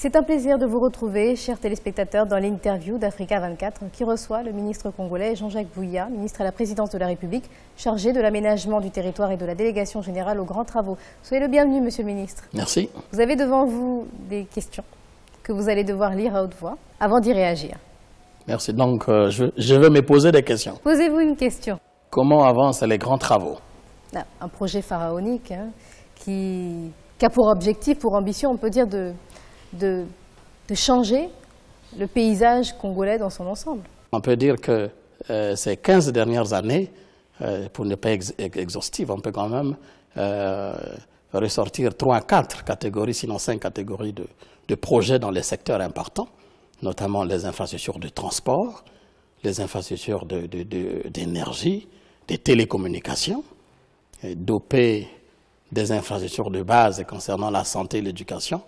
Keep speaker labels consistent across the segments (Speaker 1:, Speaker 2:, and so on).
Speaker 1: C'est un plaisir de vous retrouver, chers téléspectateurs, dans l'interview d'Africa 24 qui reçoit le ministre congolais Jean-Jacques Bouya, ministre à la présidence de la République, chargé de l'aménagement du territoire et de la délégation générale aux grands travaux. Soyez le bienvenu, monsieur le ministre.
Speaker 2: Merci.
Speaker 1: Vous avez devant vous des questions que vous allez devoir lire à haute voix avant d'y réagir.
Speaker 2: Merci. Donc, je vais me poser des questions.
Speaker 1: Posez-vous une question.
Speaker 2: Comment avancent les grands travaux?
Speaker 1: Un projet pharaonique qui a pour objectif, pour ambition, on peut dire, de changer le paysage congolais dans son ensemble.
Speaker 2: On peut dire que ces 15 dernières années, pour ne pas être exhaustif, on peut quand même ressortir 3 à 4 catégories, sinon 5 catégories de projets dans les secteurs importants, notamment les infrastructures de transport, les infrastructures d'énergie, des télécommunications, doper des infrastructures de base concernant la santé et l'éducation,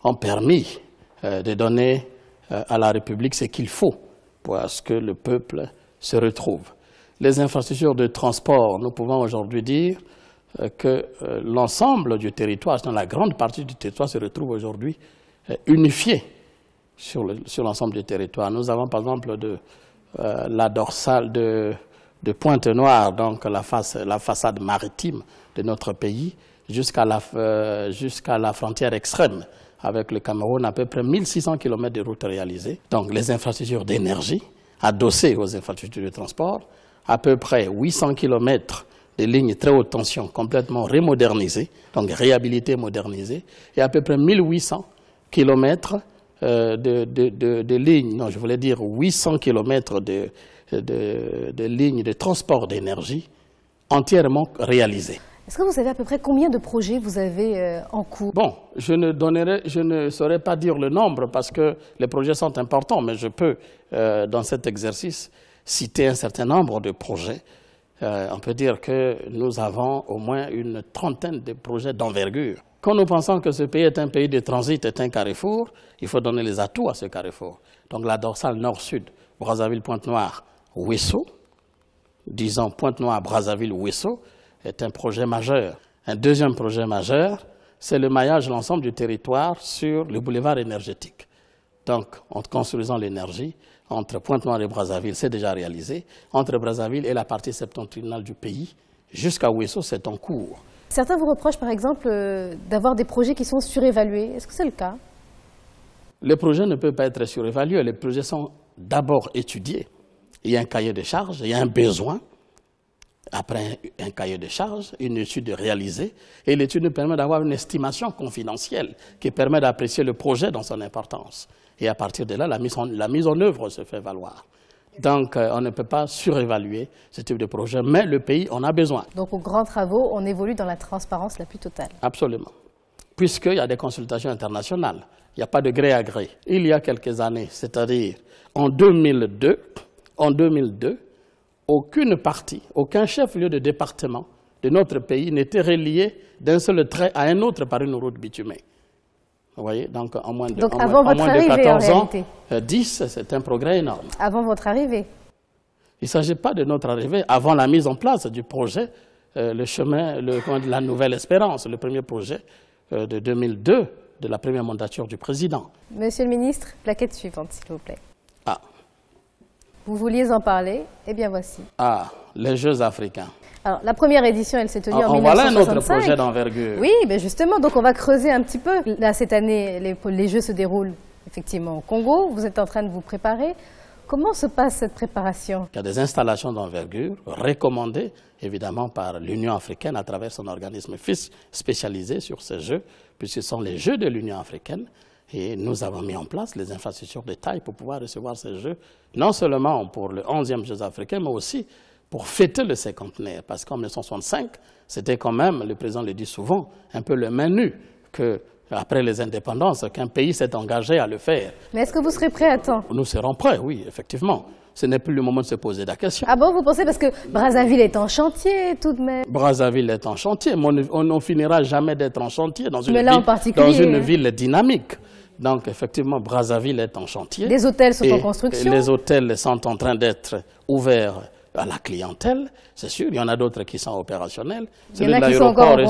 Speaker 2: ont permis de donner à la République ce qu'il faut pour que le peuple se retrouve. Les infrastructures de transport, nous pouvons aujourd'hui dire que l'ensemble du territoire, dans la grande partie du territoire, se retrouve aujourd'hui unifié sur l'ensemble du territoire. Nous avons par exemple la dorsale de Pointe-Noire, donc la façade maritime de notre pays, jusqu'à la frontière extrême avec le Cameroun, à peu près 1600 km de routes réalisées. Donc les infrastructures d'énergie, adossées aux infrastructures de transport, à peu près 800 km de lignes très haute tension complètement remodernisées, donc réhabilitées, modernisées, et à peu près 1800 km de lignes, non, je voulais dire 800 km de lignes de transport d'énergie entièrement réalisées.
Speaker 1: Est-ce que vous savez à peu près combien de projets vous avez en cours?
Speaker 2: Bon, je ne saurais pas dire le nombre parce que les projets sont importants, mais je peux, dans cet exercice, citer un certain nombre de projets. On peut dire que nous avons au moins une trentaine de projets d'envergure. Quand nous pensons que ce pays est un pays de transit, est un carrefour, il faut donner les atouts à ce carrefour. Donc la dorsale nord-sud, Brazzaville-Pointe-Noire, Ouesso, disons Pointe-Noire-Brazzaville-Ouesso, est un projet majeur. Un deuxième projet majeur, c'est le maillage de l'ensemble du territoire sur le boulevard énergétique. Donc, en construisant l'énergie, entre Pointe-Noire et Brazzaville, c'est déjà réalisé. Entre Brazzaville et la partie septentrionale du pays, jusqu'à Ouesso, c'est en cours.
Speaker 1: Certains vous reprochent, par exemple, d'avoir des projets qui sont surévalués. Est-ce que c'est le cas?
Speaker 2: Les projets ne peuvent pas être surévalués. Les projets sont d'abord étudiés. Il y a un cahier de charges, il y a un besoin. Après un cahier de charges, une étude est réalisée et l'étude nous permet d'avoir une estimation confidentielle qui permet d'apprécier le projet dans son importance. Et à partir de là, la mise en œuvre se fait valoir. Donc, on ne peut pas surévaluer ce type de projet, mais le pays en a besoin.
Speaker 1: Donc, aux grands travaux, on évolue dans la transparence la plus totale. Absolument.
Speaker 2: Puisqu'il y a des consultations internationales, il n'y a pas de gré à gré. Il y a quelques années, c'est-à-dire en 2002, aucune partie, aucun chef-lieu de département de notre pays n'était relié d'un seul trait à un autre par une route bitumée. Vous voyez, donc en moins de 14 ans, 10, c'est un progrès énorme.
Speaker 1: Avant votre arrivée?
Speaker 2: Il ne s'agit pas de notre arrivée. Avant la mise en place du projet, le chemin de la Nouvelle Espérance, le premier projet de 2002, de la première mandature du président.
Speaker 1: Monsieur le ministre, plaquette suivante, s'il vous plaît.
Speaker 2: Ah.
Speaker 1: Vous vouliez en parler, eh bien voici.
Speaker 2: Ah, les Jeux africains.
Speaker 1: Alors, la première édition, elle s'est tenue en 1965.
Speaker 2: Voilà un autre projet d'envergure.
Speaker 1: Oui, mais justement, donc on va creuser un petit peu. Là, cette année, les Jeux se déroulent effectivement au Congo. Vous êtes en train de vous préparer. Comment se passe cette préparation? Il
Speaker 2: y a des installations d'envergure recommandées, évidemment, par l'Union africaine à travers son organisme spécialisé sur ces Jeux, puisque ce sont les Jeux de l'Union africaine. Et nous avons mis en place les infrastructures de taille pour pouvoir recevoir ces Jeux, non seulement pour le 11e Jeux africains, mais aussi pour fêter le cinquantenaire. Parce qu'en 1965, c'était quand même, le président le dit souvent, un peu le menu qu'après les indépendances, qu'un pays s'est engagé à le faire.
Speaker 1: Mais est-ce que vous serez prêt à temps?
Speaker 2: Nous serons prêts, oui, effectivement. Ce n'est plus le moment de se poser la question.
Speaker 1: Ah bon, vous pensez parce que Brazzaville est en chantier tout de même?
Speaker 2: Brazzaville est en chantier, mais on ne finira jamais d'être en chantier dans une ville dynamique. Donc, effectivement, Brazzaville est en chantier.
Speaker 1: Les hôtels sont en construction.
Speaker 2: Les hôtels sont en train d'être ouverts à la clientèle, c'est sûr. Il y en a d'autres qui sont opérationnels.
Speaker 1: Celui de l'aéroport et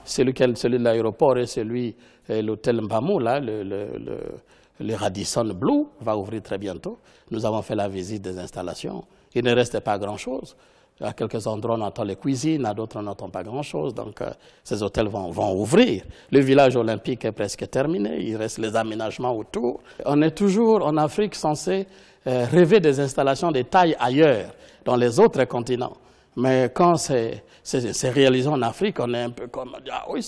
Speaker 2: celui de l'aéroport et celui l'hôtel Mbamou, là, le Radisson Blu va ouvrir très bientôt. Nous avons fait la visite des installations. Il ne reste pas grand-chose. À quelques endroits, on entend les cuisines, à d'autres, on n'entend pas grand-chose. Donc, ces hôtels vont ouvrir. Le village olympique est presque terminé. Il reste les aménagements autour. On est toujours, en Afrique, censé rêver des installations de taille ailleurs, dans les autres continents. Mais quand c'est réalisé en Afrique, on est un peu comme, ah oui,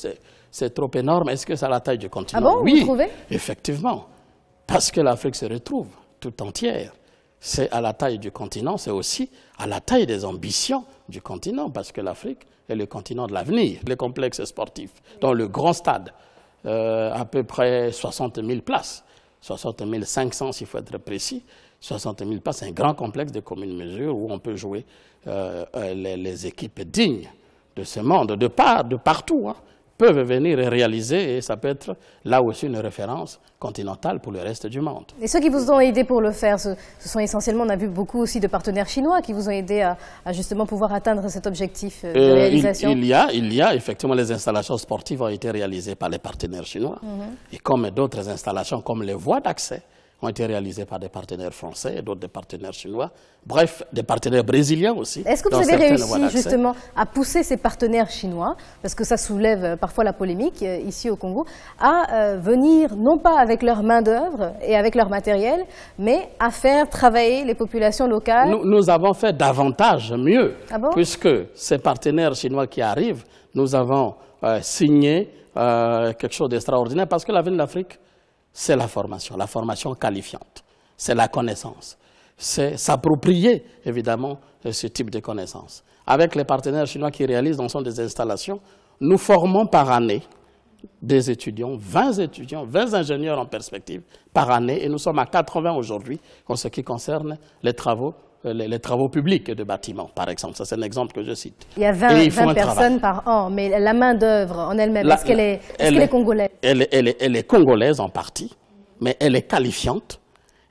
Speaker 2: c'est trop énorme. Est-ce que c'est à la taille du continent?
Speaker 1: Ah bon,
Speaker 2: oui,
Speaker 1: vous trouvez?
Speaker 2: Effectivement. Parce que l'Afrique se retrouve tout entière. C'est à la taille du continent, c'est aussi à la taille des ambitions du continent, parce que l'Afrique est le continent de l'avenir. Les complexes sportifs, dans le grand stade, à peu près 60 000 places, 60 500 s'il faut être précis, 60 000 places, c'est un grand complexe de commune mesure où on peut jouer les équipes dignes de ce monde, de partout, hein, peuvent venir et réaliser, et ça peut être là aussi une référence continentale pour le reste du monde.
Speaker 1: Et ceux qui vous ont aidé pour le faire, ce sont essentiellement, on a vu beaucoup aussi de partenaires chinois qui vous ont aidé à justement pouvoir atteindre cet objectif de réalisation.
Speaker 2: Il y a effectivement les installations sportives ont été réalisées par les partenaires chinois, et comme d'autres installations comme les voies d'accès ont été réalisées par des partenaires français et d'autres des partenaires chinois, bref, des partenaires brésiliens aussi.
Speaker 1: Est-ce que vous avez réussi justement à pousser ces partenaires chinois, parce que ça soulève parfois la polémique ici au Congo, à venir non pas avec leur main-d'œuvre et avec leur matériel, mais à faire travailler les populations locales?
Speaker 2: Nous avons fait davantage mieux,
Speaker 1: puisque
Speaker 2: ces partenaires chinois qui arrivent, nous avons signé quelque chose d'extraordinaire, parce que l'avenir de l'Afrique, c'est la formation qualifiante, c'est la connaissance, c'est s'approprier évidemment ce type de connaissances. Avec les partenaires chinois qui réalisent dans des installations, nous formons par année des étudiants, 20 ingénieurs en perspective par année, et nous sommes à 80 aujourd'hui en ce qui concerne les travaux publics de bâtiments, par exemple. Ça, c'est un exemple que je cite.
Speaker 1: Il y a 20 personnes par an, mais la main-d'œuvre en elle-même, est-ce qu'elle est congolaise? Elle
Speaker 2: est congolaise en partie, mais elle est qualifiante.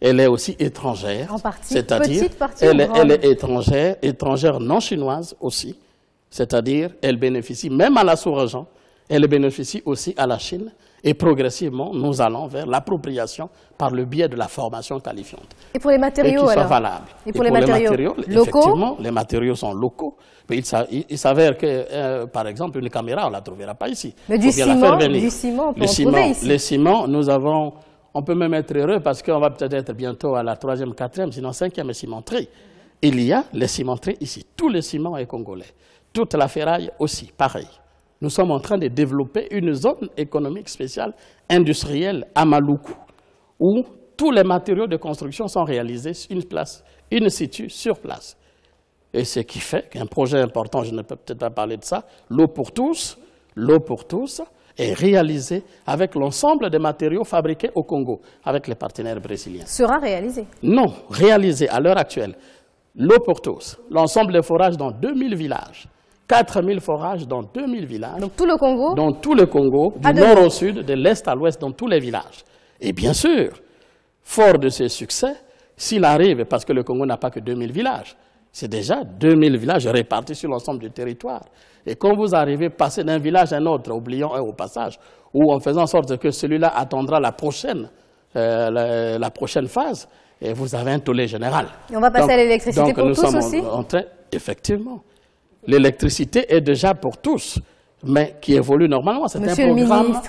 Speaker 2: Elle est aussi étrangère.
Speaker 1: En partie,
Speaker 2: c'est-à-dire, elle est étrangère non chinoise aussi. C'est-à-dire, elle bénéficie même à la sous-région, elle bénéficie aussi à la Chine. Et progressivement, nous allons vers l'appropriation par le biais de la formation qualifiante.
Speaker 1: Et pour les matériaux,
Speaker 2: alors valables.
Speaker 1: Et pour les matériaux locaux?
Speaker 2: Effectivement, les matériaux sont locaux. Mais il s'avère que, par exemple, une caméra, on ne la trouvera pas ici.
Speaker 1: Mais du ciment, on peut en trouver ici.
Speaker 2: Les ciments, on peut même être heureux parce qu'on va peut-être être bientôt à la 3e, 4e, sinon 5e cimenterie. Il y a les cimenteries ici. Tout le ciment est congolais. Toute la ferraille aussi, pareil. Nous sommes en train de développer une zone économique spéciale industrielle à Maluku, où tous les matériaux de construction sont réalisés in situ, sur place. Et ce qui fait qu'un projet important, je ne peux peut-être pas parler de ça, l'eau pour tous, est réalisé avec l'ensemble des matériaux fabriqués au Congo, avec les partenaires brésiliens.
Speaker 1: Sera réalisé?
Speaker 2: Non, réalisé à l'heure actuelle. L'eau pour tous, l'ensemble des forages dans 2000 villages. 4000 forages dans 2000 villages.
Speaker 1: Donc tout le Congo?
Speaker 2: Dans tout le Congo, du nord au sud, de l'est à l'ouest, dans tous les villages. Et bien sûr, fort de ces succès, s'il arrive, parce que le Congo n'a pas que 2000 villages, c'est déjà 2000 villages répartis sur l'ensemble du territoire. Et quand vous arrivez, passer d'un village à un autre, oublions un au passage, ou en faisant en sorte que celui-là attendra la prochaine phase, et vous avez un tollé général.
Speaker 1: Et on va passer à l'électricité pour tous aussi?
Speaker 2: Effectivement. L'électricité est déjà pour tous, mais qui évolue normalement. C'est un programme.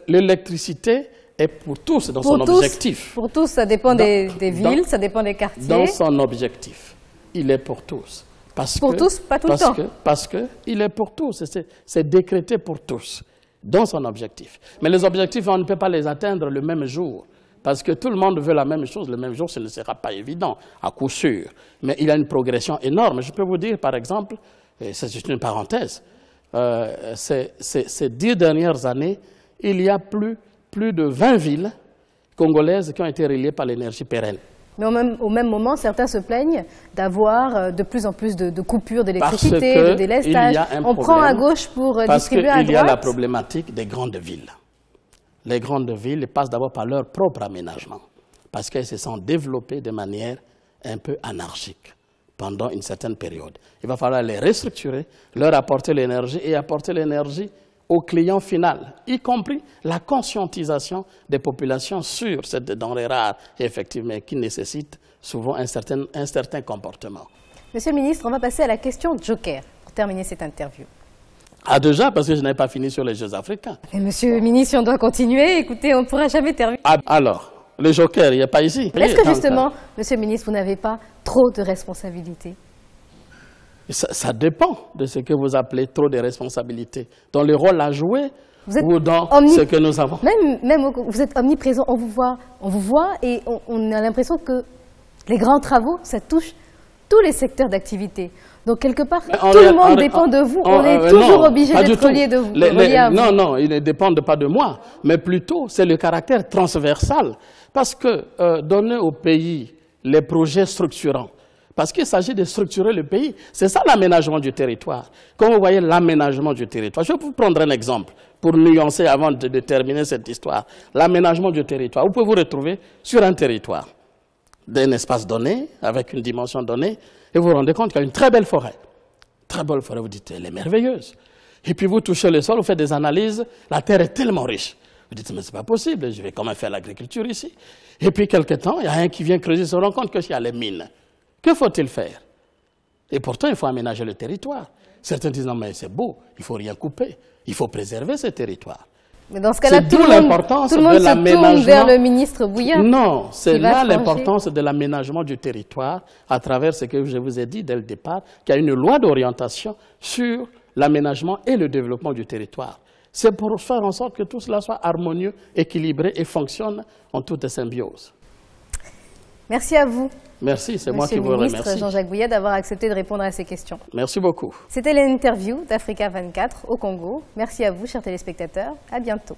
Speaker 2: L'électricité est pour tous dans son objectif.
Speaker 1: Pour tous, ça dépend des villes, ça dépend des quartiers.
Speaker 2: Dans son objectif, il est pour tous.
Speaker 1: Tous, pas tout le temps.
Speaker 2: Parce qu'il est pour tous, c'est décrété pour tous, dans son objectif. Mais les objectifs, on ne peut pas les atteindre le même jour. Parce que tout le monde veut la même chose, le même jour, ce ne sera pas évident, à coup sûr. Mais il y a une progression énorme. Je peux vous dire, par exemple, et c'est juste une parenthèse, ces 10 dernières années, il y a plus de 20 villes congolaises qui ont été reliées par l'énergie pérenne.
Speaker 1: Mais au même moment, certains se plaignent d'avoir de plus en plus de coupures d'électricité, de délestage. On prend à gauche pour distribuer à droite.
Speaker 2: Parce qu'il y a la problématique des grandes villes. Les grandes villes passent d'abord par leur propre aménagement, parce qu'elles se sont développées de manière un peu anarchique. pendant une certaine période. Il va falloir les restructurer, leur apporter l'énergie et apporter l'énergie au client final, y compris la conscientisation des populations sur cette denrée rare et effectivement qui nécessite souvent un certain comportement.
Speaker 1: Monsieur le ministre, on va passer à la question Joker pour terminer cette interview.
Speaker 2: Ah déjà, parce que je n'ai pas fini sur les Jeux africains.
Speaker 1: Et monsieur le ministre, si on doit continuer, écoutez, on ne pourra jamais terminer.
Speaker 2: Ah, alors, le Joker, il n'est pas ici.
Speaker 1: Est-ce que justement, monsieur le ministre, vous n'avez pas trop de responsabilités?
Speaker 2: Ça dépend de ce que vous appelez trop de responsabilités. Dans le rôle à jouer ou dans ce que nous avons.
Speaker 1: Même vous êtes omniprésent, on vous voit et on a l'impression que les grands travaux, ça touche tous les secteurs d'activité. Donc quelque part, tout le monde dépend de vous. On est toujours obligé d'être relié de vous.
Speaker 2: Non, non, ils ne dépendent pas de moi, mais plutôt c'est le caractère transversal. Parce que donner au pays les projets structurants, parce qu'il s'agit de structurer le pays. C'est ça l'aménagement du territoire. Comme vous voyez l'aménagement du territoire, je vais vous prendre un exemple pour nuancer avant de terminer cette histoire. L'aménagement du territoire, vous pouvez vous retrouver sur un territoire d'un espace donné, avec une dimension donnée, et vous vous rendez compte qu'il y a une très belle forêt. Très belle forêt, vous dites, elle est merveilleuse. Et puis vous touchez le sol, vous faites des analyses, la terre est tellement riche. Vous dites, mais c'est pas possible, je vais quand même faire l'agriculture ici. Et puis quelque temps, il y a un qui vient creuser, se rend compte qu'il y a les mines. Que faut-il faire? Et pourtant, il faut aménager le territoire. Certains disent, non, mais c'est beau, il ne faut rien couper. Il faut préserver ce territoire.
Speaker 1: Mais dans ce cas-là, tout le monde se tourne vers le ministre Bouya.
Speaker 2: Non, c'est là l'importance de l'aménagement du territoire à travers ce que je vous ai dit dès le départ, qu'il y a une loi d'orientation sur l'aménagement et le développement du territoire. C'est pour faire en sorte que tout cela soit harmonieux, équilibré et fonctionne en toute symbiose.
Speaker 1: Merci à vous.
Speaker 2: Merci, c'est moi qui vous remercie.
Speaker 1: Monsieur le ministre Jean-Jacques Bouya d'avoir accepté de répondre à ces questions.
Speaker 2: Merci beaucoup.
Speaker 1: C'était l'interview d'Africa 24 au Congo. Merci à vous, chers téléspectateurs. À bientôt.